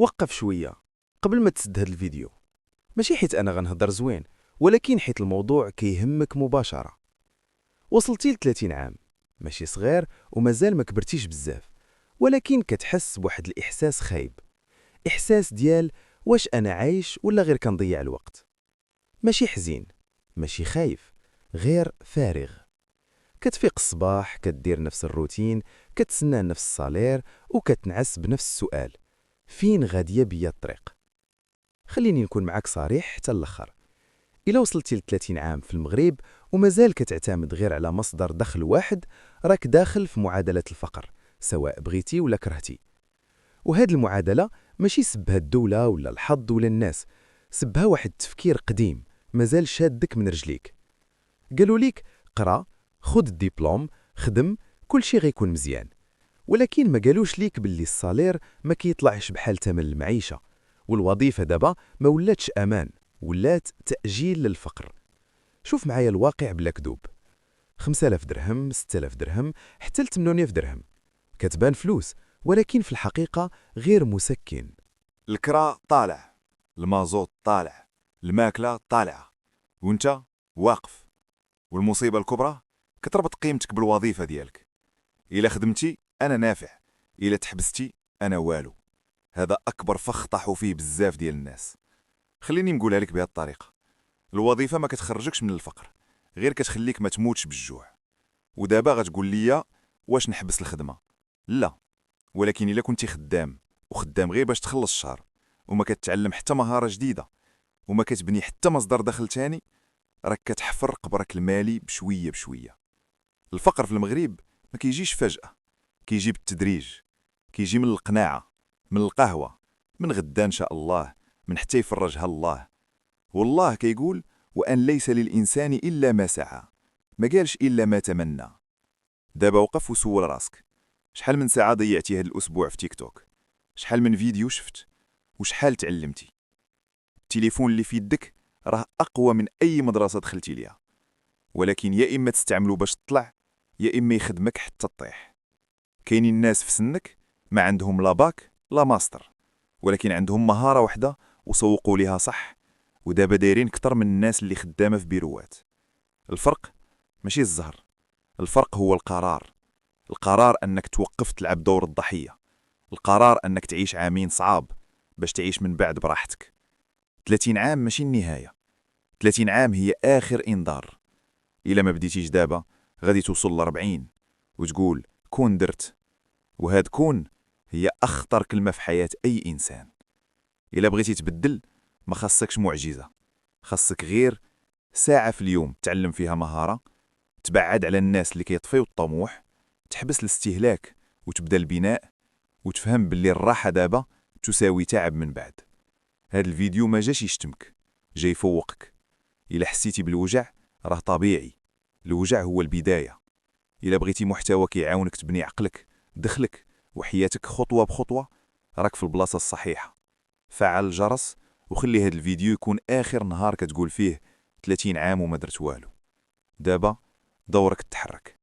وقف شوية قبل ما تسد هاد الفيديو. ماشي حيت أنا غنهضر زوين، ولكن حيت الموضوع كيهمك مباشرة. وصلتي ل30 عام، ماشي صغير ومازال ما كبرتيش بزاف، ولكن كتحس بواحد الإحساس خايب. إحساس ديال واش أنا عايش ولا غير كنضيع الوقت. ماشي حزين، ماشي خايف، غير فارغ. كتفيق الصباح، كدير نفس الروتين، كتسنى نفس الصالير، وكتنعس بنفس السؤال: فين غادية بيا الطريق؟ خليني نكون معاك صريح حتى الاخر. إلا وصلتي ل30 عام في المغرب ومازال كتعتمد غير على مصدر دخل واحد، راك داخل في معادلة الفقر، سواء بغيتي ولا كرهتي. وهاد المعادلة ماشي سبها الدولة ولا الحظ ولا الناس، سبها واحد التفكير قديم مازال شادك من رجليك. قالوا ليك قرا، خد الدبلوم، خدم، كل شي غيكون مزيان. ولكن ما قالوش ليك باللي الصالير ما كيطلعش بحال ثمن المعيشة، والوظيفة دابا ما ولاتش أمان، ولات تأجيل للفقر. شوف معايا الواقع بلا كذوب. 5000 درهم، 6000 درهم، حتى ل 8000 درهم كتبان فلوس، ولكن في الحقيقة غير مسكن. الكرا طالع، المازوت طالع، الماكلة طالعة، وانت واقف. والمصيبة الكبرى كتربط قيمتك بالوظيفة ديالك. إلا خدمتي أنا نافع، إلا تحبستي أنا والو. هذا أكبر فخ طاحوا فيه بزاف ديال الناس. خليني نقولها لك بهذه الطريقة: الوظيفة ما كتخرجكش من الفقر، غير كتخليك ما تموتش بالجوع. ودابا غتقول لي واش نحبس الخدمة؟ لا، ولكن إلا كنتي خدام، وخدام غير باش تخلص الشهر، وما كتعلم حتى مهارة جديدة، وما كتبني حتى مصدر دخل تاني، راك كتحفر قبرك المالي بشوية بشوية. الفقر في المغرب ما كيجيش فجأة، كيجي بالتدريج. كيجي من القناعة، من القهوة، من غدا إن شاء الله، من حتى يفرجها الله. والله كيقول: وأن ليس للإنسان إلا ما سعى. ما قالش إلا ما تمنى. دابا وقف وسول راسك: شحال من ساعة ضيعتي هاد الأسبوع في تيك توك؟ شحال من فيديو شفت؟ وشحال تعلمتي؟ التليفون اللي في يدك راه أقوى من أي مدرسة دخلتي ليها، ولكن يا إما تستعملو باش تطلع، يا إما يخدمك حتى تطيح. كاينين الناس في سنك ما عندهم لا باك لا ماستر، ولكن عندهم مهارة واحدة وسوقوا ليها صح، ودابا دايرين كتر من الناس اللي خدامة في بيروات. الفرق ماشي الزهر، الفرق هو القرار. القرار أنك توقف تلعب دور الضحية. القرار أنك تعيش عامين صعاب باش تعيش من بعد براحتك. 30 عام ماشي النهاية، 30 عام هي آخر إنذار. إلا ما بديتيش دابا غادي توصل ل40 وتقول كون درت. وهاد كون هي أخطر كلمة في حياة أي إنسان. إلا بغيتي تبدل ما خاصكش معجزة، خاصك غير ساعة في اليوم تعلم فيها مهارة، تبعد على الناس اللي كيطفيو الطموح، تحبس الاستهلاك وتبدا البناء، وتفهم باللي الراحة دابا تساوي تعب من بعد. هاد الفيديو ما جاش يشتمك، جاي يفوقك. إلا حسيتي بالوجع راه طبيعي، الوجع هو البداية. إلا بغيتي محتوى كيعاونك تبني عقلك، دخلك وحياتك خطوة بخطوة، راك في البلاصة الصحيحة. فعل الجرس وخلي هاد الفيديو يكون آخر نهار كتقول فيه 30 عام وما درت والو. دابا دورك تحرك.